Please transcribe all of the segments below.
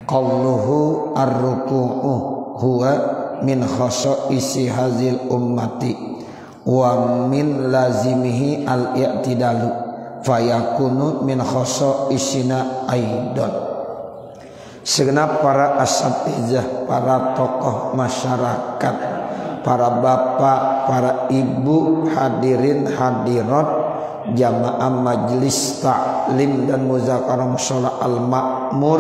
Qauluhu ar-ruku'u huwa min khasa'isi hazil ummati wa min lazimihi al-i'tidalu fayakunu min khasa'isina aidan. Segenap para asatizah, para tokoh masyarakat, para bapak, para ibu, hadirin hadirat jamaah majelis taklim dan muzakarah mushola al-makmur,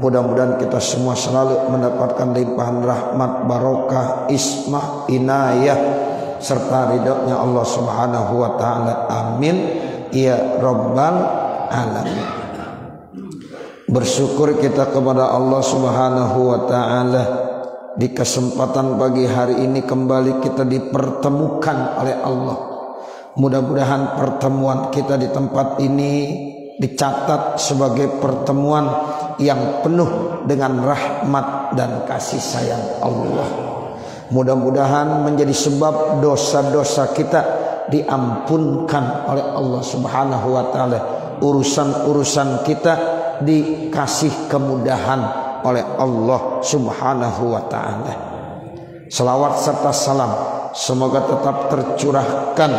mudah-mudahan kita semua selalu mendapatkan limpahan rahmat, barokah, ismah, inayah serta ridhonya Allah Subhanahu wa taala. Amin ya rabbal alamin. Bersyukur kita kepada Allah Subhanahu wa taala di kesempatan pagi hari ini kembali kita dipertemukan oleh Allah. Mudah-mudahan pertemuan kita di tempat ini dicatat sebagai pertemuan yang penuh dengan rahmat dan kasih sayang Allah. Mudah-mudahan menjadi sebab dosa-dosa kita diampunkan oleh Allah Subhanahu wa taala. Urusan-urusan kita dikasih kemudahan oleh Allah Subhanahu wa taala. Selawat serta salam semoga tetap tercurahkan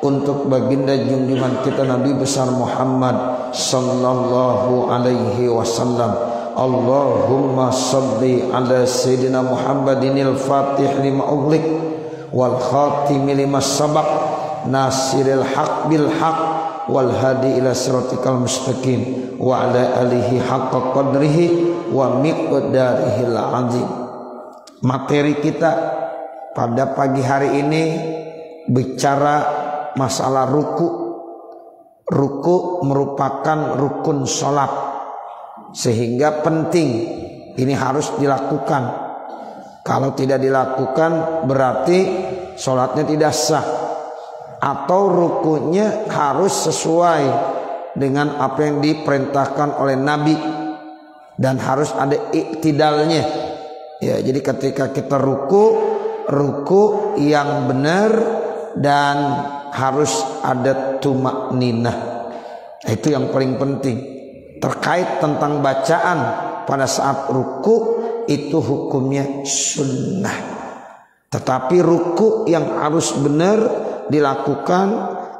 untuk baginda junjungan kita Nabi besar Muhammad sallallahu alaihi wasallam. Allahumma salli ala sayyidina Muhammadinil fatih lima ughliq wal khatimi lima sabaq nasiril haq bil haq wal hadi ila siratikal mustaqim wa ala alihi haqqa qadrihi wa miqdarihil azim. Materi kita pada pagi hari ini bicara masalah ruku. Ruku merupakan rukun sholat, sehingga penting ini harus dilakukan. Kalau tidak dilakukan berarti sholatnya tidak sah, atau rukunya harus sesuai dengan apa yang diperintahkan oleh Nabi dan harus ada iktidalnya. Ya, jadi ketika kita ruku yang benar dan harus ada tumakninah. Itu yang paling penting. Terkait tentang bacaan pada saat ruku itu hukumnya sunnah. Tetapi ruku yang harus benar dilakukan,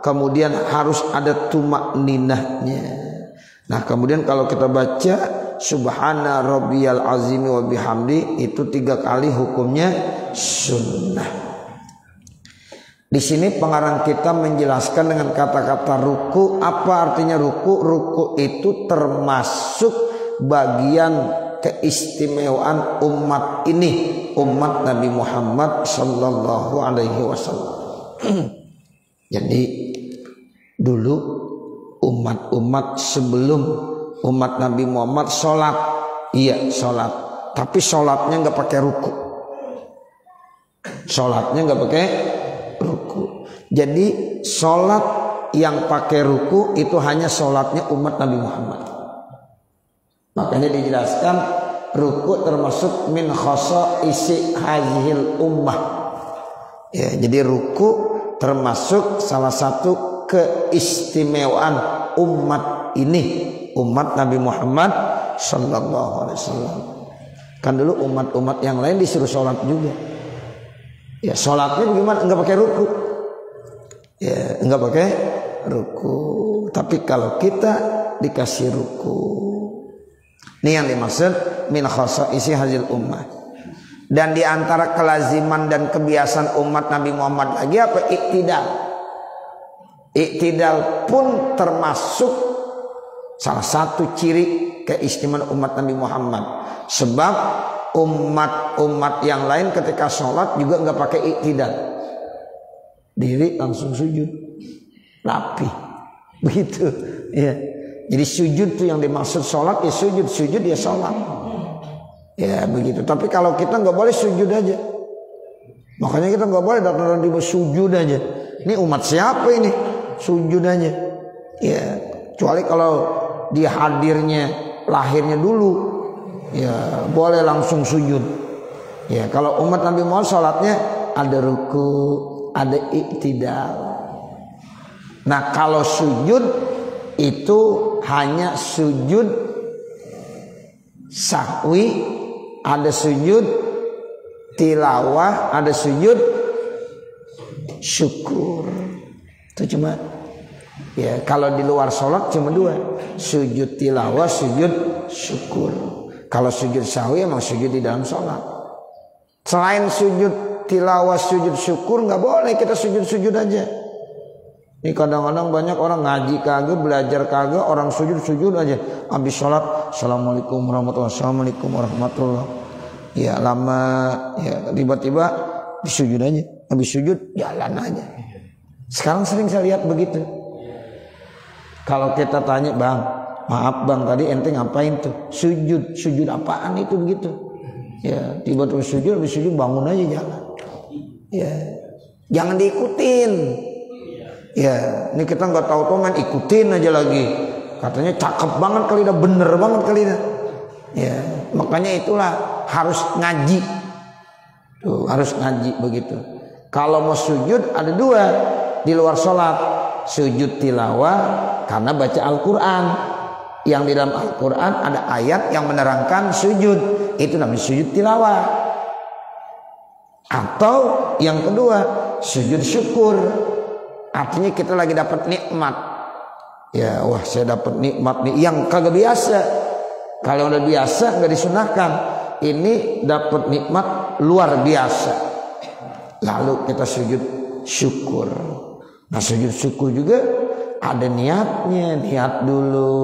kemudian harus ada tumakninahnya. Nah, kemudian kalau kita baca subhana rabbiyal azimi wa bihamdi itu 3 kali hukumnya sunnah. Di sini pengarang kita menjelaskan dengan kata-kata ruku. Apa artinya ruku? Ruku itu termasuk bagian keistimewaan umat ini, umat Nabi Muhammad sallallahu alaihi wasallam. Jadi dulu umat-umat sebelum umat Nabi Muhammad sholat, iya sholat, tapi sholatnya nggak pakai ruku. Sholatnya nggak pakai ruku. Jadi sholat yang pakai ruku itu hanya sholatnya umat Nabi Muhammad. Makanya dijelaskan ruku termasuk min khasa'isi hazihil ummah. Ya, jadi ruku termasuk salah satu keistimewaan umat ini, umat Nabi Muhammad sallallahu alaihi wasallam. Kan dulu umat-umat yang lain disuruh sholat juga. Ya, sholatnya bagaimana? Enggak pakai ruku. Ya, enggak pakai ruku. Tapi kalau kita dikasih ruku. Ini yang dimaksud min khasa'isi hazil ummah. Dan diantara kelaziman dan kebiasaan umat Nabi Muhammad lagi apa? Iktidal. Iktidal pun termasuk salah satu ciri keistimewaan umat Nabi Muhammad. Sebab umat-umat yang lain ketika sholat juga nggak pakai iktidal, diri langsung sujud rapi begitu ya. Jadi sujud tuh yang dimaksud sholat ya sujud, sujud ya sholat ya begitu. Tapi kalau kita nggak boleh sujud aja, makanya kita nggak boleh datang di sujud aja. Ini umat siapa ini sujud aja ya, kecuali kalau dia hadirnya lahirnya dulu ya boleh langsung sujud. Ya, kalau umat Nabi Muhammad sholatnya ada ruku, ada iktidal. Nah, kalau sujud itu hanya sujud sahwi, ada sujud tilawah, ada sujud syukur. Itu cuma ya, kalau di luar sholat cuma dua, sujud tilawah, sujud syukur. Kalau sujud sahwi emang sujud di dalam sholat. Selain sujud tilawah, sujud syukur nggak boleh kita sujud aja. Ini kadang-kadang banyak orang ngaji kagak, belajar kagak, orang sujud aja. Habis sholat, assalamualaikum warahmatullahi wabarakatuh, assalamualaikum warahmatullahi wabarakatuh. Ya lama, ya tiba-tiba disujud aja. Habis sujud jalan aja. Sekarang sering saya lihat begitu. Kalau kita tanya, bang, maaf bang, tadi ente ngapain tuh? Sujud apaan itu begitu? Ya tiba-tiba sujud, habis sujud bangun aja jalan. Ya jangan diikutin. Ya, ini kita nggak tahu tuh main ikutin aja lagi. Katanya cakep banget kali dah, bener banget kali dah. Ya, makanya itulah harus ngaji. Tuh, harus ngaji begitu. Kalau mau sujud ada dua di luar sholat. Sujud tilawah karena baca Al-Quran. Yang di dalam Al-Quran ada ayat yang menerangkan sujud. Itu namanya sujud tilawah. Atau yang kedua, sujud syukur. Artinya kita lagi dapat nikmat. Ya, wah saya dapat nikmat nih yang kagak biasa. Kalau udah biasa nggak disunahkan. Ini dapat nikmat luar biasa. Lalu kita sujud syukur. Nah sujud syukur juga ada niatnya. Niat dulu,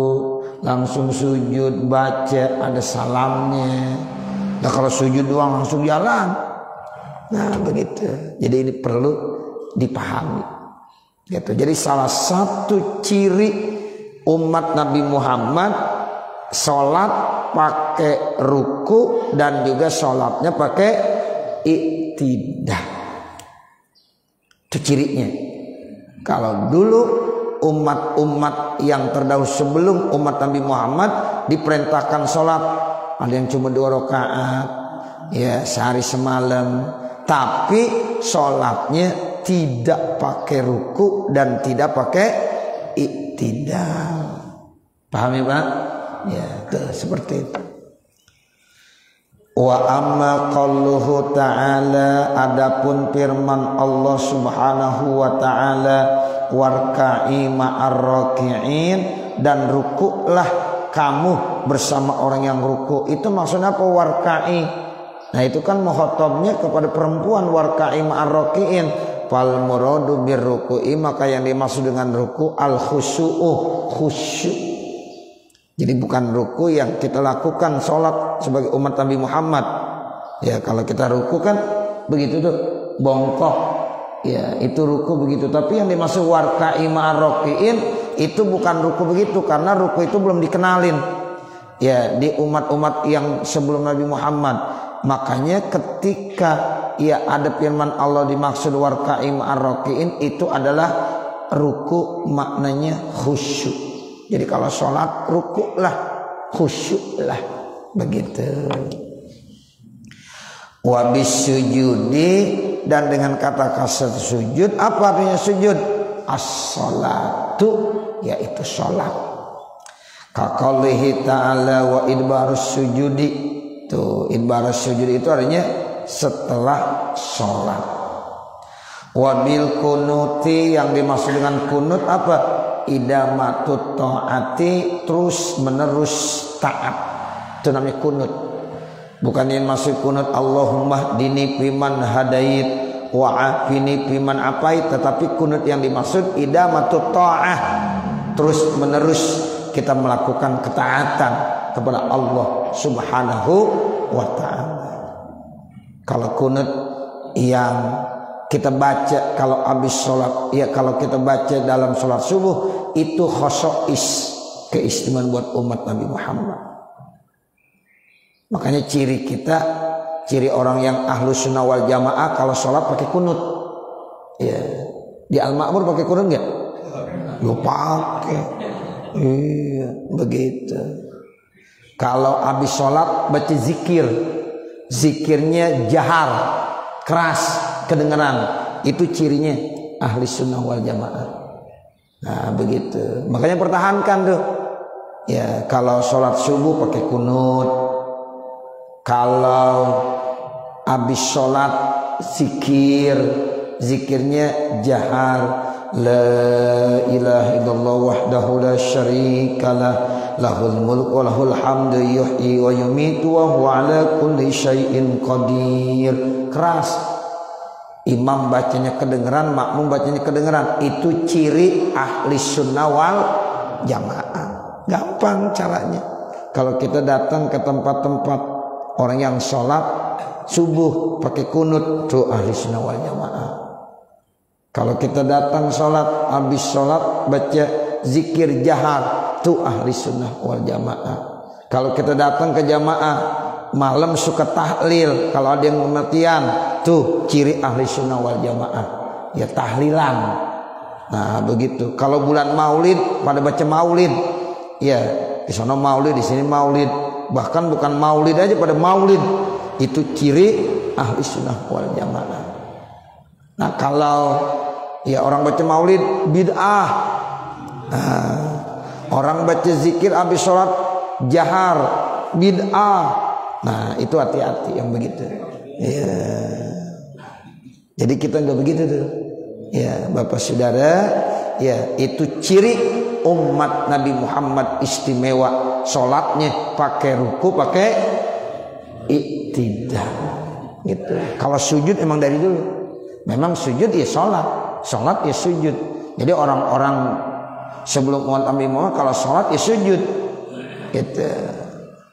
langsung sujud, baca, ada salamnya. Nah kalau sujud doang langsung jalan. Nah begitu. Jadi ini perlu dipahami. Gitu. Jadi salah satu ciri umat Nabi Muhammad sholat pakai ruku dan juga sholatnya pakai iktidah. Itu cirinya. Kalau dulu umat-umat yang terdahulu sebelum umat Nabi Muhammad diperintahkan sholat, ada yang cuma 2 rakaat, ya sehari semalam, tapi sholatnya tidak pakai ruku dan tidak pakai iktidal. Paham ya Pak? Ya, seperti itu. Wa amma qauluhu ta'ala, adapun firman Allah Subhanahu wa ta'ala, warka'i ma'ar raki'in, dan rukuklah kamu bersama orang yang ruku. Itu maksudnya apa warka'i? Nah itu kan mukhatabnya kepada perempuan, warka'i ma'ar raki'in. Fal muradu birruku'i, maka yang dimaksud dengan ruku al khusyu'u, khusyuk. Jadi bukan ruku yang kita lakukan sholat sebagai umat Nabi Muhammad. Ya kalau kita ruku kan begitu tuh, bongkok. Ya itu ruku begitu. Tapi yang dimaksud warka'i ma'ar raki'in itu bukan ruku begitu, karena ruku itu belum dikenalin. Ya di umat-umat yang sebelum Nabi Muhammad. Makanya ketika ya ada firman Allah dimaksud warka'i ma'ar raki'in, itu adalah ruku maknanya khusyuk. Jadi kalau sholat rukuklah, khusyuklah, begitu. Wa bisujudi, dan dengan kata kasar sujud, apa artinya sujud? As-sholatu, yaitu sholat. Kaqaulihi ta'ala wa idbarus sujudi. Tuh, idbarus sujud itu artinya setelah sholat. Wabil kunuti, yang dimaksud dengan kunut apa? Idamatut ta'ati, terus menerus taat. Itu namanya kunut. Bukan yang maksud kunut Allahumma dini fiman hadait wa afini fiman apait, tetapi kunut yang dimaksud idamatut ta'ah, terus menerus kita melakukan ketaatan kepada Allah Subhanahu wa ta'ala. Kalau kunut yang kita baca kalau habis sholat, ya kalau kita baca dalam sholat subuh, itu khosois, keistimewaan buat umat Nabi Muhammad. Makanya ciri kita, ciri orang yang ahlu sunnah wal jamaah, kalau sholat pakai kunut. Ya, di Al-Ma'mur pakai kunut nggak? Yo pakai. Iya, begitu. Kalau habis sholat baca zikir, zikirnya jahar, keras, kedengaran. Itu cirinya ahli sunnah wal jamaah. Nah begitu. Makanya pertahankan tuh. Ya kalau sholat subuh pakai kunut, Kalau habis sholat zikirnya jahar, la ilaha illallah wahdahu la syarikalah lahul mulku wa lahul hamdu yuhyi wa yumitu wa huwa ala kulli syai'in qadir. Keras. Imam bacanya kedengeran, makmum bacanya kedengeran. Itu ciri ahli sunnah wal jamaah. Gampang caranya. Kalau kita datang ke tempat-tempat orang yang sholat subuh pakai kunut, tuh ahli sunnah wal jamaah. Kalau kita datang sholat, habis sholat baca zikir jahar, tuh ahli sunnah wal jamaah. Kalau kita datang ke jamaah malam suka tahlil, kalau ada yang kematian, tuh ciri ahli sunnah wal jamaah, ya tahlilan. Nah begitu. Kalau bulan maulid pada baca maulid, ya di sana maulid, di sini maulid, bahkan bukan maulid aja pada maulid, itu ciri ahli sunnah wal jamaah. Nah kalau ya orang baca maulid bid'ah, orang baca zikir habis sholat jahar bid'ah. Nah itu hati-hati yang begitu ya. Jadi kita nggak begitu tuh ya Bapak Saudara ya. Itu ciri umat Nabi Muhammad istimewa, sholatnya pakai ruku, pakai iktidal gitu. Kalau sujud emang dari dulu memang sujud ya sholat ya sujud. Jadi orang-orang sebelum umat Nabi Muhammad kalau sholat ya sujud gitu.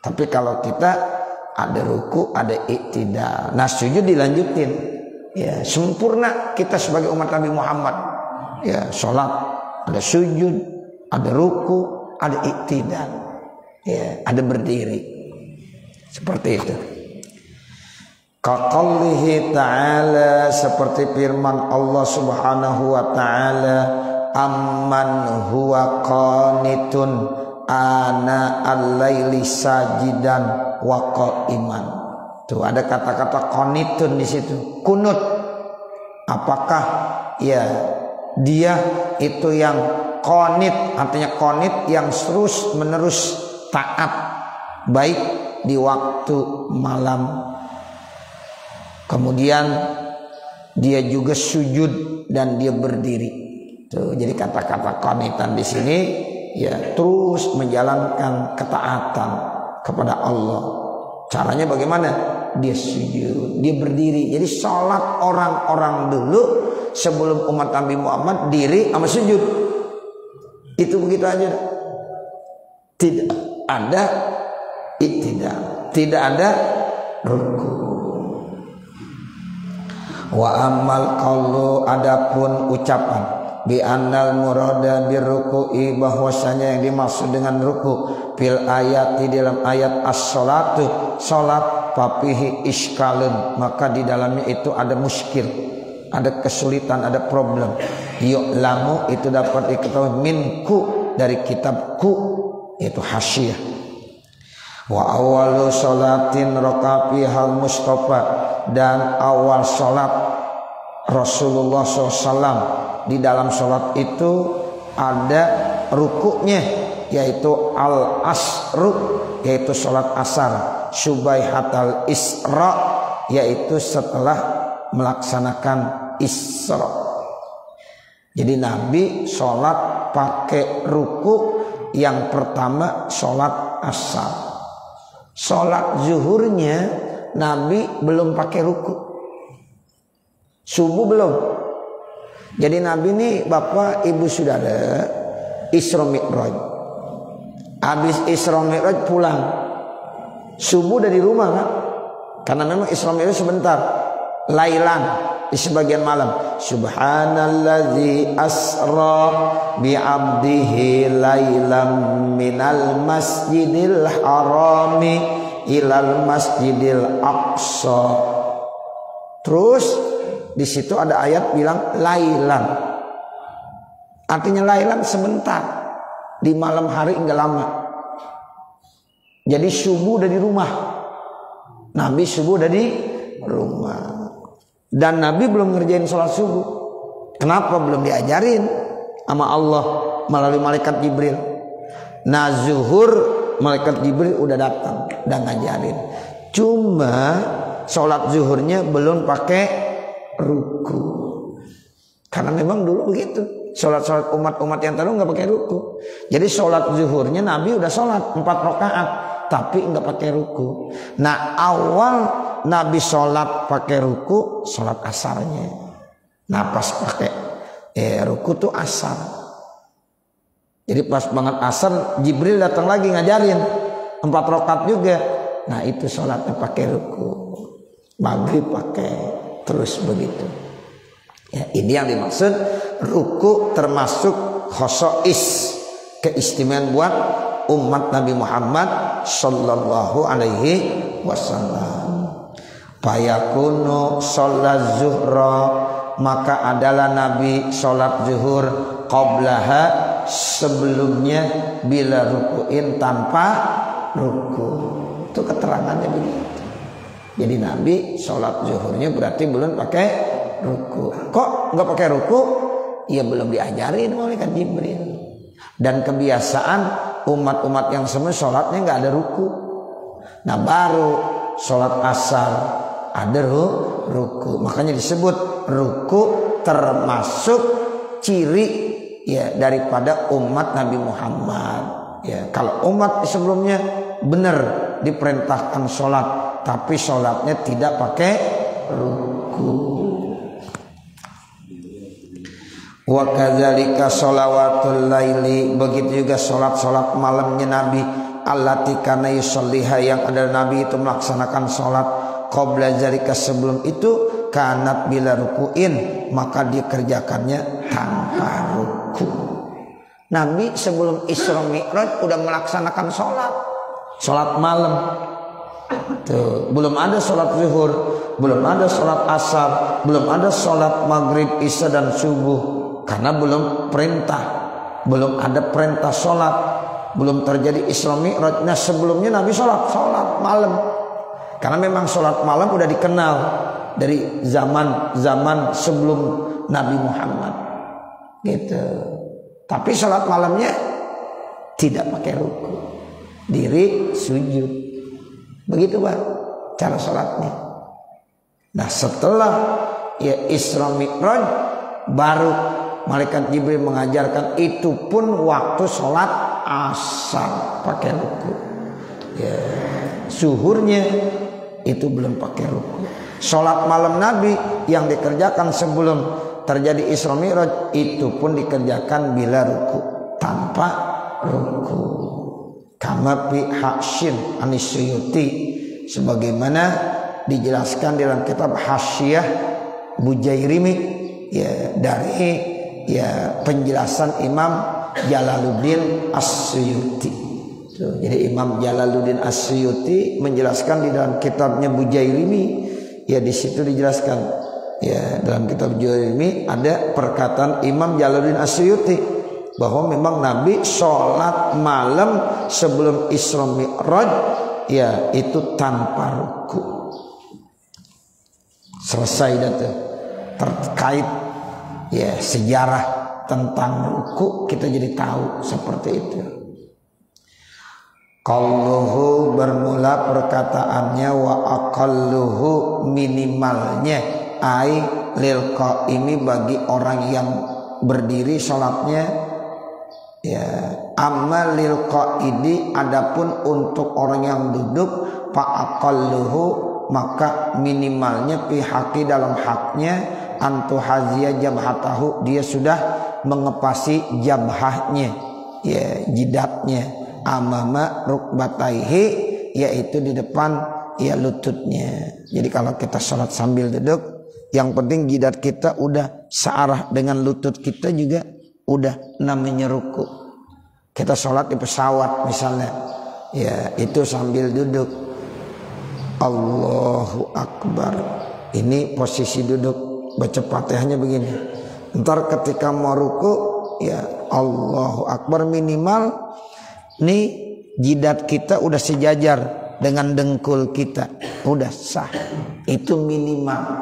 Tapi kalau kita ada ruku, ada iktidal. Nah sujud dilanjutin ya, sempurna kita sebagai umat Nabi Muhammad ya. Sholat ada sujud, ada ruku, ada iktidal ya, ada berdiri seperti itu. Kaqaulihi ta'ala, seperti firman Allah Subhanahu wa ta'ala, amman huwa qanitun ana al-laili sajidan wa qa'iman. Tuh ada kata-kata qanitun di situ, kunut. Apakah ya dia itu yang qanit, artinya qanit yang terus menerus taat baik di waktu malam, kemudian dia juga sujud dan dia berdiri. Tuh, jadi kata-kata qanitan di sini ya terus menjalankan ketaatan kepada Allah. Caranya bagaimana? Dia sujud, dia berdiri. Jadi sholat orang-orang dulu sebelum umat Nabi Muhammad diri sama sujud. Itu begitu aja. Tidak ada iktidal, tidak ada ruku. Wa amal qaulu, adapun ucapan bi annal murada birruku'i, bahwasanya yang dimaksud dengan ruku fil ayat, di dalam ayat as-salatu salat, papihi iskalun, maka di dalamnya itu ada muskil, ada kesulitan, ada problem. Yu'lamu, itu dapat diketahui minku, dari kitabku, itu hasyiyah. Wa awalu salatin rakafi hal Mustafa, dan awal salat Rasulullah SAW, di dalam salat itu ada rukuknya, yaitu al-asru, yaitu salat asar, subaihatal isra, yaitu setelah melaksanakan isra. Jadi Nabi salat pakai ruku. Yang pertama salat asar. Salat zuhurnya Nabi belum pakai ruku, subuh belum. Jadi Nabi ini Bapak Ibu Saudara Isra Mi'raj. Habis Isra Mi'raj pulang, subuh dari rumah kan? Karena memang Isra Mi'raj sebentar, lailan, di sebagian malam. Subhanalladzi asra bi'abdihi lailam minal masjidil harami ilal masjidil aqsa. Terus di situ ada ayat bilang lailan, artinya lailan sebentar, di malam hari enggak lama. Jadi subuh dari rumah, Nabi subuh dari rumah. Dan Nabi belum ngerjain sholat subuh. Kenapa? Belum diajarin sama Allah melalui malaikat Jibril. Nah zuhur malaikat Jibril udah datang dan ngajarin. Cuma sholat zuhurnya belum pakai ruku. Karena memang dulu begitu. Sholat umat-umat yang tadi nggak pakai ruku. Jadi sholat zuhurnya Nabi udah sholat 4 rakaat, tapi nggak pakai ruku. Nah awal Nabi sholat pakai ruku, sholat asarnya. Nah pas pakai ruku tuh asar. Jadi pas banget asar Jibril datang lagi ngajarin 4 rakaat juga. Nah itu sholatnya pakai ruku. Maghrib pakai, terus begitu. Ya, ini yang dimaksud ruku termasuk khosois, keistimewaan buat umat Nabi Muhammad sallallahu alaihi wasallam. Fayakunu sholat zuhra, maka adalah Nabi sholat zuhur qablaha, sebelumnya, bila rukuin, tanpa ruku. Itu keterangannya begitu. Jadi Nabi sholat zuhurnya berarti belum pakai ruku. Kok nggak pakai ruku? Ya belum diajarin oleh malaikat Jibril. Dan kebiasaan umat-umat yang semua sholatnya nggak ada ruku. Nah baru sholat asar ada ruku. Makanya disebut ruku termasuk ciri ya daripada umat Nabi Muhammad. Ya kalau umat sebelumnya benar diperintahkan sholat, tapi sholatnya tidak pakai ruku. Wa kadzalika sholawatul laili, begitu juga sholat malamnya Nabi, allati kana yusalliha, yang ada Nabi itu melaksanakan sholat qabla zalika, sebelum itu, kanat bila rukuin, maka dikerjakannya tanpa ruku. Nabi sebelum Isra Mi'raj udah melaksanakan sholat malam. Tuh, belum ada sholat zuhur, belum ada sholat asar, belum ada sholat maghrib, isya dan subuh. Karena belum belum ada perintah sholat, belum terjadi Isra Mi'raj. Nah sebelumnya Nabi sholat malam. Karena memang sholat malam udah dikenal dari zaman sebelum Nabi Muhammad, gitu. Tapi sholat malamnya tidak pakai ruku, diri sujud, begitu Pak cara sholatnya. Nah setelah ya Isra Mi'raj baru malaikat Jibril mengajarkan, itu pun waktu sholat asar pakai ruku. Ya, zuhurnya itu belum pakai ruku. Sholat malam Nabi yang dikerjakan sebelum terjadi Isra Mi'raj itu pun dikerjakan bila ruku, tanpa ruku. Kama fi Hasyim Anis-Suyuti, sebagaimana dijelaskan dalam kitab Hasyiyah Bujairimi ya dari ya penjelasan Imam Jalaluddin As-Suyuti. Jadi Imam Jalaluddin As-Suyuti menjelaskan di dalam kitabnya Bujairimi, ya di situ dijelaskan ya dalam kitab Bujairimi ada perkataan Imam Jalaluddin As-Suyuti bahwa memang Nabi sholat malam sebelum Isra Mi'raj ya itu tanpa ruku. Selesai data terkait ya sejarah tentang ruku, kita jadi tahu seperti itu. Qauluhu, bermula perkataannya, wa aqalluhu, minimalnya, ai lil qaimi, bagi orang yang berdiri sholatnya, ya amma lil qaidi, adapun untuk orang yang duduk, fa aqalluhu, maka minimalnya fi haqi, dalam haknya, antu hazia jabhatahu, dia sudah mengepasi jabhahnya ya jidatnya, amama rukbataihi, yaitu di depan ya lututnya. Jadi kalau kita sholat sambil duduk, yang penting jidat kita udah searah dengan lutut kita, juga udah namanya ruku. Kita sholat di pesawat misalnya, ya itu sambil duduk, Allahu Akbar, ini posisi duduk, baca Fatihahnya begini. Ntar ketika mau ruku ya Allahu Akbar, minimal nih jidat kita udah sejajar dengan dengkul kita, udah sah. Itu minimalnya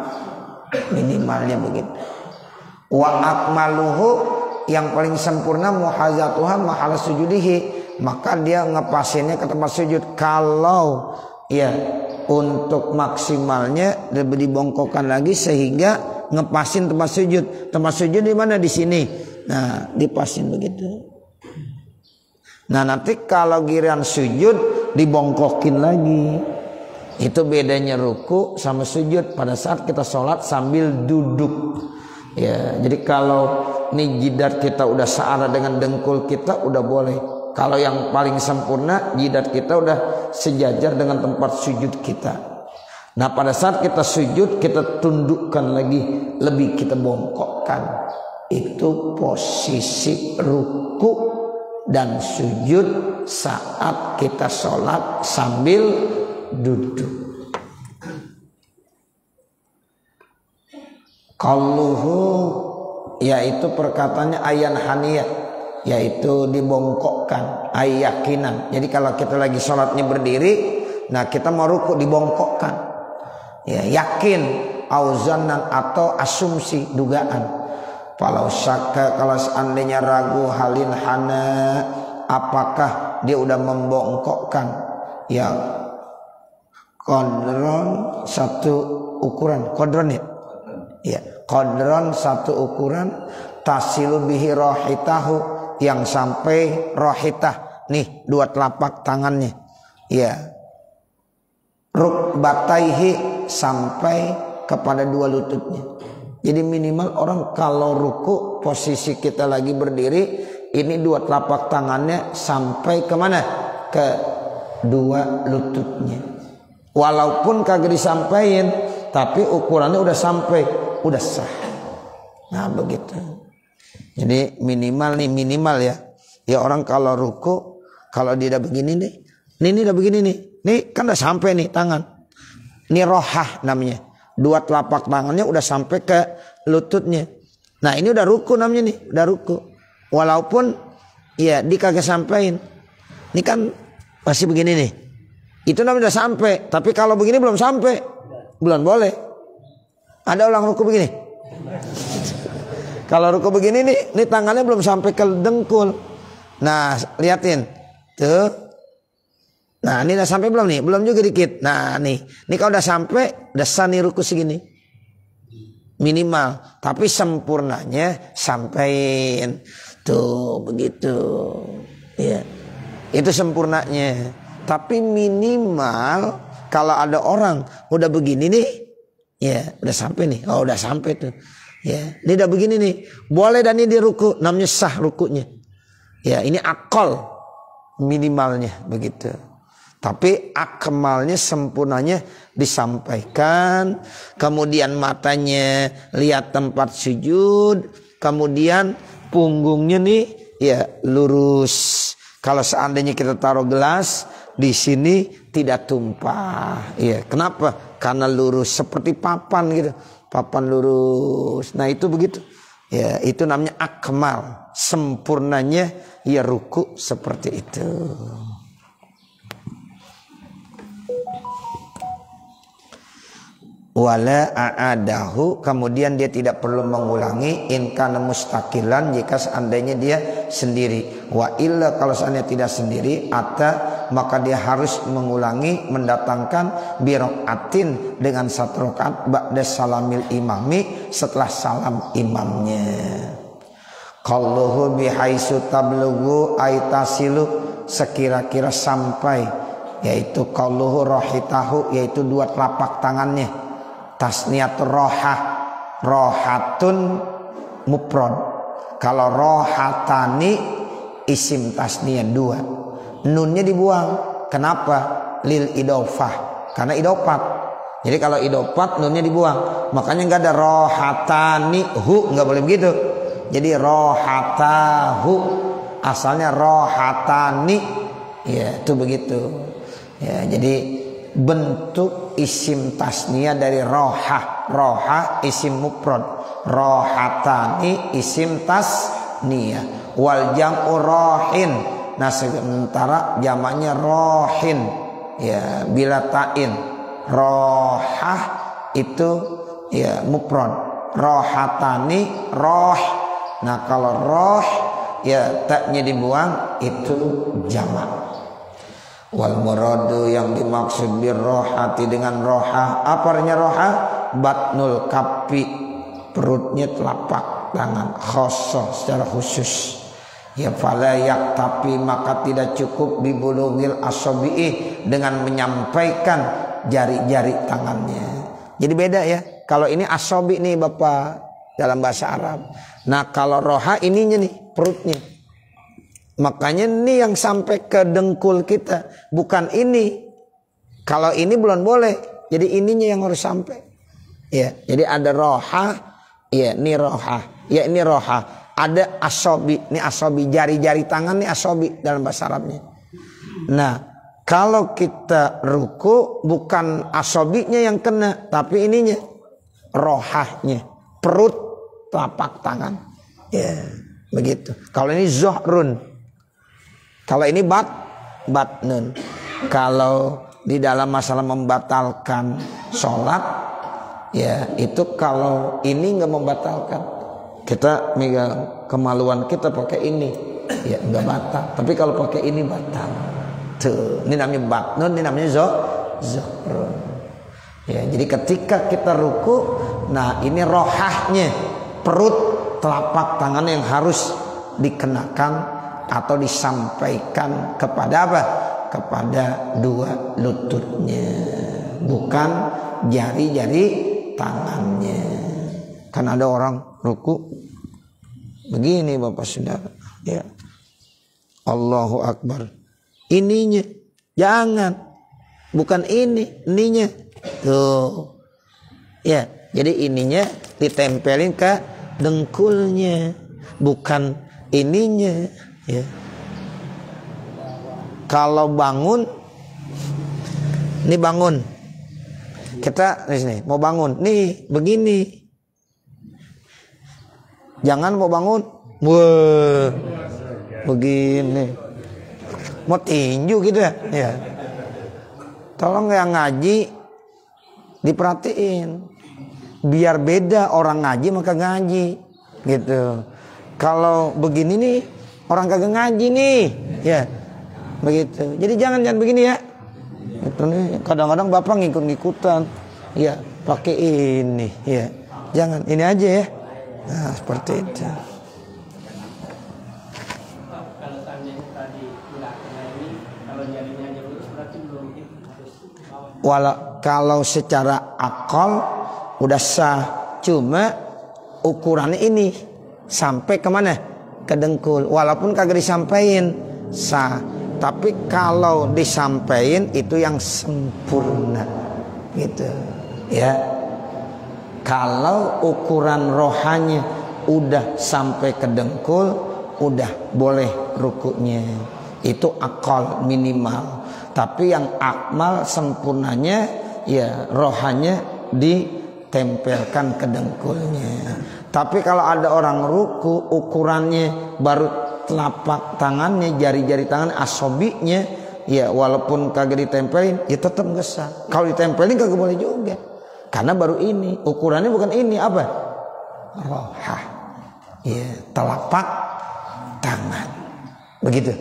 begitu. Wa akmaluhu, yang paling sempurna, muhazatuha mahala sujudihi, maka dia ngepasinnya ke tempat sujud. Kalau ya untuk maksimalnya lebih dibongkokkan lagi sehingga ngepasin tempat sujud. Tempat sujud di mana? Di sini. Nah, dipasin begitu. Nah, nanti kalau giliran sujud dibongkokin lagi. Itu bedanya ruku sama sujud pada saat kita sholat sambil duduk. Ya, jadi kalau nih jidat kita udah searah dengan dengkul kita udah boleh. Kalau yang paling sempurna jidat kita udah sejajar dengan tempat sujud kita. Nah, pada saat kita sujud kita tundukkan lagi, lebih kita bongkokkan. Itu posisi ruku dan sujud saat kita sholat sambil duduk. Qauluhu yaitu perkataannya ayan haniyah, yaitu dibongkokkan, ayakinan. Jadi kalau kita lagi sholatnya berdiri, nah kita mau ruku dibongkokkan, ya yakin, auzanan atau asumsi, dugaan. Kalau syaka, kalau seandainya ragu, halin hana, apakah dia udah membongkokkan, ya qadron satu ukuran, qadron ya, ya qadron satu ukuran, tasilu bihi rohitahu, yang sampai rohitah, nih dua telapak tangannya, ya rukbataihi, sampai kepada dua lututnya. Jadi minimal orang kalau ruku posisi kita lagi berdiri, ini dua telapak tangannya sampai kemana? Ke dua lututnya. Walaupun kagak disampaikan, tapi ukurannya udah sampai, udah sah. Nah begitu. Jadi minimal nih, minimal ya. Ya orang kalau ruku, kalau dia udah begini nih, ini udah begini nih, nih kan udah sampai nih tangan. Ini rohah namanya. Dua telapak tangannya udah sampai ke lututnya. Nah ini udah ruku namanya nih, udah ruku. Walaupun ya di kagak sampein. Ini kan masih begini nih. Itu namanya udah sampai. Tapi kalau begini belum sampai, belum boleh. Ada orang ruku begini. Kalau ruku begini nih tangannya belum sampai ke dengkul. Nah liatin, tuh. Nah ini udah sampai belum nih? Belum juga dikit. Nah nih kalau udah sampai, udah sah nih ruku segini. Minimal. Tapi sempurnanya sampein. Tuh begitu. Ya. Itu sempurnanya. Tapi minimal kalau ada orang udah begini nih, ya udah sampai nih. Oh udah sampai tuh. Ya, ini udah begini nih. Boleh dan ini di ruku, namanya sah rukunya. Ya, ini akal minimalnya begitu. Tapi akmalnya, sempurnanya disampaikan. Kemudian matanya lihat tempat sujud. Kemudian punggungnya nih ya lurus. Kalau seandainya kita taruh gelas di sini tidak tumpah. Ya, kenapa? Karena lurus seperti papan gitu. Papan lurus. Nah itu begitu. Ya, itu namanya akmal. Sempurnanya ya ruku seperti itu. Wala a'adahu, kemudian dia tidak perlu mengulangi in kana mustaqilan, jika seandainya dia sendiri. Wa illa, kalau seandainya tidak sendiri, maka dia harus mengulangi, mendatangkan birokaatin, dengan satu rakaat ba'da salamil imami, setelah salam imamnya. Qalluhu bihaisu tablughu aitasilu, sekira-kira sampai, yaitu qalluhu rohitahu, yaitu dua telapak tangannya. Tasniyatul rohah, rohatun mufrad. Kalau rohatani isim tasniyah dua, nunnya dibuang. Kenapa? Lil idofah, karena idofat. Jadi kalau idofat nunnya dibuang, makanya nggak ada rohatani hu, nggak boleh begitu. Jadi rohatahu, asalnya rohatani, ya itu begitu. Ya jadi bentuk isim tasniyah dari rohah. Rohah isim mufrad, rohatani isim tasniyah. Wal jam'u rohin, nah sementara jamaknya rohin, ya bila ta'in. Rohah itu ya mufrad, rohatani roh. Nah kalau roh ya taknya dibuang, itu jamak. Wal muradu yang dimaksud birrohati dengan roha, apa artinya roha? Batnul kafi, perutnya telapak tangan, khosoh secara khusus. Ya falayak, tapi maka tidak cukup bibulughil asabi'i, dengan menyampaikan jari-jari tangannya. Jadi beda ya. Kalau ini asabi nih Bapak dalam bahasa Arab. Nah kalau roha ininya nih perutnya. Makanya ini yang sampai ke dengkul kita, bukan ini. Kalau ini belum boleh. Jadi ininya yang harus sampai. Ya, jadi ada roha, ya ini roha, ya ini roha. Ada asobi, ini asobi, jari-jari tangan ini asobi dalam bahasa Arabnya. Nah, kalau kita ruku bukan asobinya yang kena, tapi ininya, rohahnya, perut, telapak tangan. Ya, begitu. Kalau ini zohrun, kalau ini batnun. Kalau di dalam masalah membatalkan sholat, ya itu kalau ini nggak membatalkan. Kita megang kemaluan kita pakai ini, ya nggak batal. Tapi kalau pakai ini batal. Tuh, ini namanya batnun, ini namanya zohrun. Ya, jadi ketika kita ruku, nah ini rohahnya, perut, telapak tangan yang harus dikenakan atau disampaikan kepada apa? Kepada dua lututnya, bukan jari-jari tangannya. Kan ada orang ruku begini Bapak Saudara, ya. Allahu Akbar. Ininya jangan, bukan ininya. Tuh. Ya, jadi ininya ditempelin ke dengkulnya, bukan ininya, ya. Kalau bangun, ini bangun. Kita di sini mau bangun, nih begini. Jangan mau bangun, wah, begini. Mau tinju gitu ya. Ya. Tolong yang ngaji diperhatiin. Biar beda orang ngaji maka ngaji, gitu. Kalau begini nih orang kagak ngaji nih, ya. Begitu. Jadi jangan begini ya. Itu nih kadang-kadang Bapak ngikut-ngikutan. Ya, pakai ini, ya. Jangan ini aja ya. Nah, seperti itu. Kalau tanya tadi ini, kalau jarinya aja lurus berarti belum harus. Kalau secara akal udah sah, cuma ukurannya ini sampai kemana? Ke dengkul. Walaupun kagak disampaikan sah, tapi kalau disampaikan itu yang sempurna, gitu, ya. Kalau ukuran rohanya udah sampai ke dengkul, udah boleh rukunya. Itu akal minimal. Tapi yang akmal sempurnanya, ya rohanya ditempelkan ke dengkulnya. Tapi kalau ada orang ruku, ukurannya baru telapak tangannya, jari-jari tangan, asobinya, ya walaupun kagak ditempelin, ya tetap nggak sah. Kalau ditempelin kagak boleh juga. Karena baru ini, ukurannya bukan ini, apa? Rohah. Ya, telapak tangan. Begitu.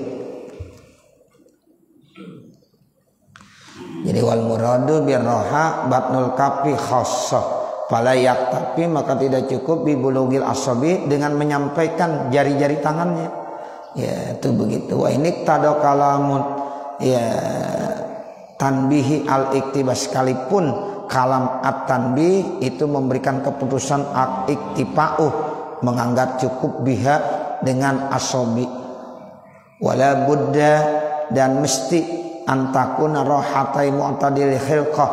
Jadi wal muradu bir roha batnul kafi khassah. Falayak, tapi maka tidak cukup bibulughil asabi, dengan menyampaikan jari-jari tangannya. Ya, itu begitu. Wa ini tada kalamun, ya tanbihi al-iktibas, sekalipun kalam at-tanbih itu memberikan keputusan al-iktifa'uh, menganggap cukup biha dengan asobi. Wala buddha, dan mesti antakuna rohatai mu'tadil khilqah.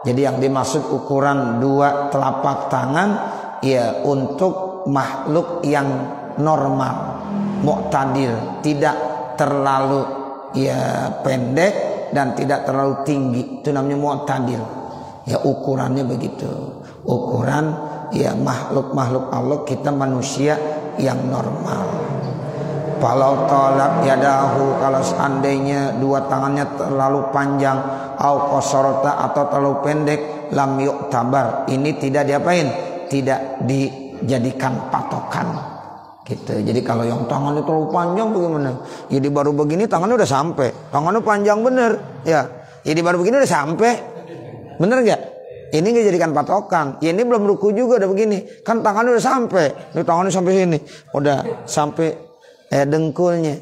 Jadi yang dimaksud ukuran dua telapak tangan, ya untuk makhluk yang normal, mu'tadil, tidak terlalu ya pendek dan tidak terlalu tinggi. Itu namanya mu'tadil. Ya ukurannya begitu. Ukuran ya makhluk-makhluk Allah, kita manusia yang normal. Kalau tolak yadahu, kalau seandainya dua tangannya terlalu panjang, au qasorata, atau terlalu pendek, lam yu'tabar, ini tidak diapain? Tidak dijadikan patokan. Gitu. Jadi kalau yang tangannya terlalu panjang bagaimana? Jadi baru begini tangannya udah sampai. Tangannya panjang bener. Ya. Jadi baru begini udah sampai. Bener nggak? Ini nggak jadikan patokan. Ya ini belum ruku juga udah begini. Kan tangannya udah sampai. Ini tangannya sampai sini. Udah sampai dengkulnya.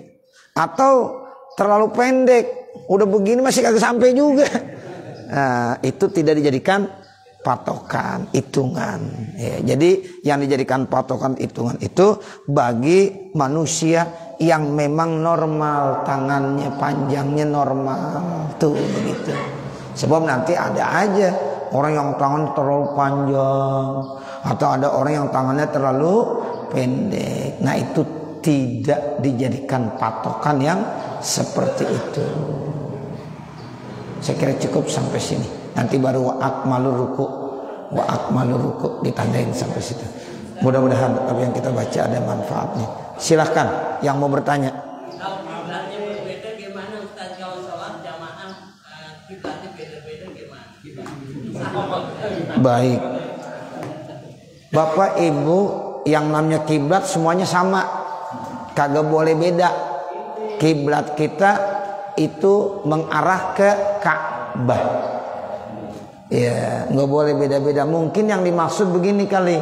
Atau terlalu pendek. Udah begini masih kagak sampai juga. Nah, itu tidak dijadikan patokan, hitungan. Ya, jadi yang dijadikan patokan hitungan itu bagi manusia yang memang normal, tangannya panjangnya normal. Tuh begitu. Sebab nanti ada aja orang yang tangan terlalu panjang atau ada orang yang tangannya terlalu pendek. Nah itu tidak dijadikan patokan yang seperti itu. Saya kira cukup sampai sini. Nanti baru wa akmalur ruku ditandain sampai situ. Mudah-mudahan apa yang kita baca ada manfaatnya. Silahkan yang mau bertanya. Kiblatnya berbeda gimana Ustaz kalau sholat jamaah kiblatnya beda-beda gimana? Baik. Bapak Ibu yang namanya kiblat semuanya sama. Kagak boleh beda. Kiblat kita itu mengarah ke Ka'bah. Ya, nggak boleh beda-beda. Mungkin yang dimaksud begini kali.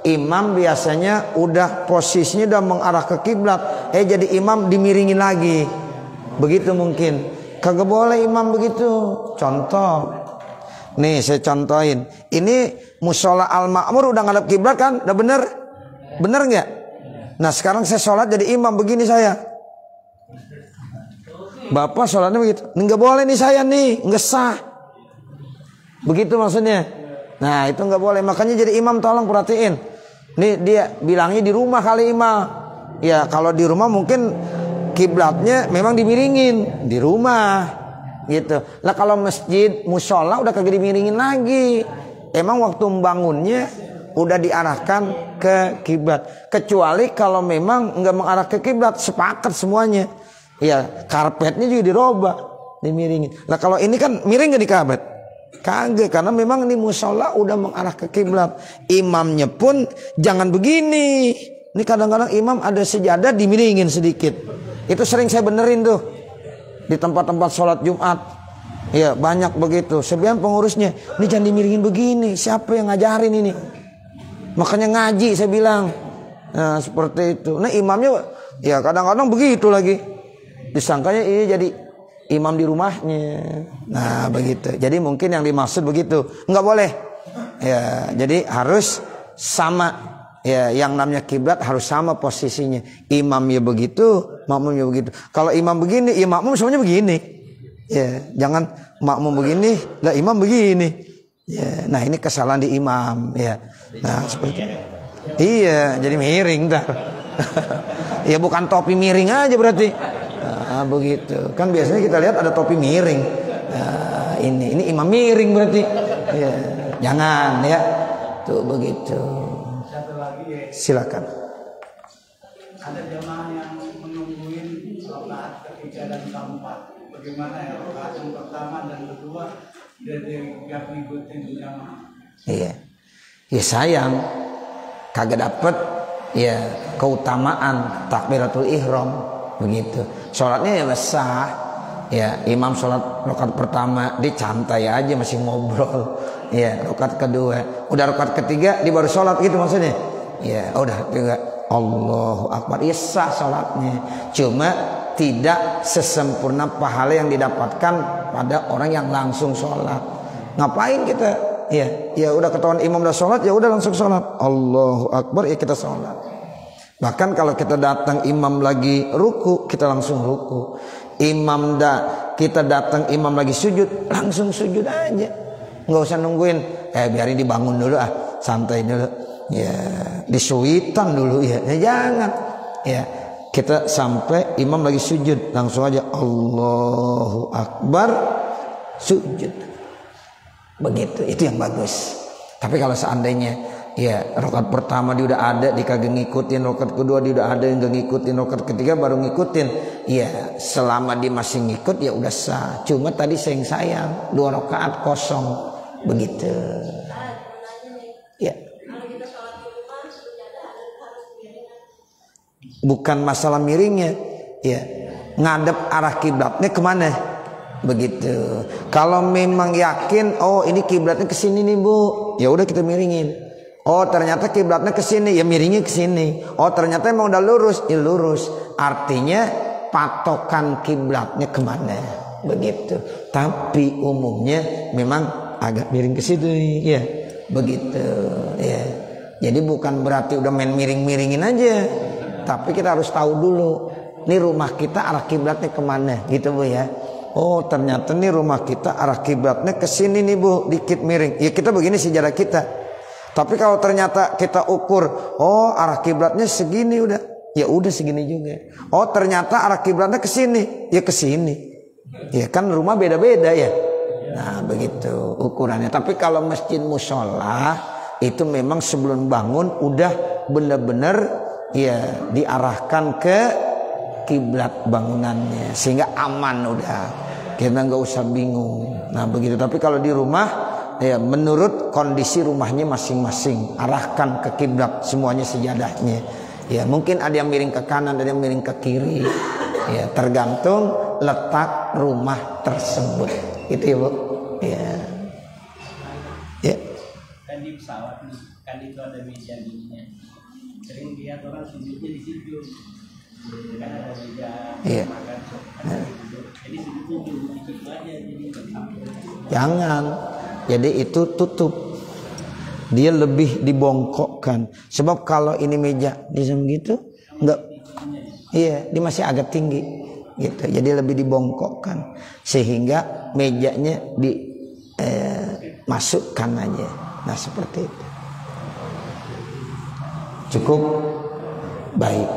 Imam biasanya udah posisinya udah mengarah ke kiblat. Jadi imam dimiringin lagi. Begitu mungkin. Kagak boleh imam begitu. Contoh. Nih saya contohin. Ini musola Al-Ma'mur udah ngadep kiblat kan? Udah bener? Bener nggak? Nah sekarang saya sholat jadi imam begini saya. Bapak sholatnya begitu. Nggak boleh nih saya nih. Nggak sah. Begitu maksudnya. Nah itu nggak boleh. Makanya jadi imam tolong perhatiin. Nih dia bilangnya di rumah kali imam. Ya kalau di rumah mungkin kiblatnya memang dimiringin. Di rumah gitu. Lah kalau masjid musola udah kagak dimiringin lagi. Emang waktu membangunnya udah diarahkan ke kiblat. Kecuali kalau memang nggak mengarah ke kiblat, sepakat semuanya. Ya karpetnya juga dirobah, dimiringin. Lah kalau ini kan miring nggak di karpet? Kagak, karena memang ini musola udah mengarah ke kiblat. Imamnya pun jangan begini. Ini kadang-kadang imam ada sejadah dimiringin sedikit. Itu sering saya benerin tuh di tempat-tempat sholat Jumat. Ya banyak begitu. Sebenarnya pengurusnya, ini jangan dimiringin begini. Siapa yang ngajarin ini? Makanya ngaji saya bilang. Nah seperti itu. Nah imamnya ya kadang-kadang begitu lagi. Disangkanya ini jadi imam di rumahnya. Nah begitu. Jadi mungkin yang dimaksud begitu. Enggak boleh. Ya, jadi harus sama. Ya, yang namanya kiblat harus sama posisinya. Imamnya begitu, makmumnya begitu. Kalau imam begini, ya makmum semuanya begini. Ya, jangan makmum begini, lah imam begini. Ya, nah ini kesalahan di imam. Ya, nah seperti itu. Iya, jadi miring ntar. Ya bukan topi miring aja berarti. Nah, begitu. Kan biasanya kita lihat ada topi miring. Nah, ini imam miring berarti. Ya, jangan ya. Tuh begitu. Satu lagi ya. Silakan. Ada jemaah yang menungguin rakaat ketiga dan keempat. Bagaimana ya rakaat yang pertama dan kedua dan dia ngikutin jemaah. Iya. Ya sayang kagak dapet ya keutamaan takbiratul ihram. Begitu. Sholatnya ya sah. Ya, imam sholat rakaat pertama dicantai aja masih ngobrol. Ya, rakaat kedua, udah rakaat ketiga dia baru sholat gitu maksudnya. Ya, udah juga Allahu Akbar. Ya sah sholatnya. Cuma tidak sesempurna pahala yang didapatkan pada orang yang langsung sholat. Ngapain kita? Ya udah ketahuan imam udah sholat, ya udah langsung sholat. Allahu Akbar, ya kita sholat. Bahkan kalau kita datang imam lagi ruku, kita langsung ruku. Kita datang imam lagi sujud, langsung sujud aja. Nggak usah nungguin. Biarin dibangun dulu santai dulu. Ya, disuitan dulu ya. Jangan. Ya, kita sampai imam lagi sujud, langsung aja Allahu Akbar, sujud. Begitu, itu yang bagus. Tapi kalau seandainya ya rakaat pertama dia udah ada, dia kagak ngikutin, rakaat kedua dia udah ada yang gak ngikutin, rakaat ketiga baru ngikutin. Ya selama dia masih ngikut ya udah sah. Cuma tadi sayang 2 rakaat kosong begitu. Ya. bukan masalah miringnya, ya ngadep arah kiblatnya kemana, begitu. Kalau memang yakin, oh ini kiblatnya ke sini nih Bu, ya udah kita miringin. Oh ternyata kiblatnya ke sini, ya miringnya ke sini. Oh ternyata emang udah lurus, ya lurus. Artinya patokan kiblatnya kemana, begitu. Tapi umumnya memang agak miring ke situ, ya begitu, ya. Jadi bukan berarti udah main miring-miringin aja, tapi kita harus tahu dulu, nih rumah kita arah kiblatnya kemana, gitu Bu ya. Oh ternyata nih rumah kita arah kiblatnya ke sini nih Bu, dikit miring. Ya kita begini sejarah kita. Tapi kalau ternyata kita ukur, oh arah kiblatnya segini udah, ya udah segini juga. Oh ternyata arah kiblatnya ke sini, ya ke sini. Ya kan rumah beda-beda ya. Nah begitu ukurannya. Tapi kalau masjid musola itu memang sebelum bangun udah benar-benar ya diarahkan ke kiblat bangunannya sehingga aman, udah kita nggak usah bingung. Nah begitu. Tapi kalau di rumah ya menurut kondisi rumahnya masing-masing, arahkan ke kiblat semuanya sejadahnya. Ya mungkin ada yang miring ke kanan, ada yang miring ke kiri. Ya tergantung letak rumah tersebut. Itu ya Bu. Ya. Ya. Kan di pesawat nih, kan itu ada meja ininya. Sering lihat orang sujudnya di situ. Kan ada meja makan, jadi sujudnya di situ aja, jadi jangan. Jadi itu tutup. Dia lebih dibongkokkan. Sebab kalau ini meja di gitu enggak, iya, dia masih agak tinggi gitu. Jadi lebih dibongkokkan sehingga mejanya masukkan aja. Nah seperti itu. Cukup baik.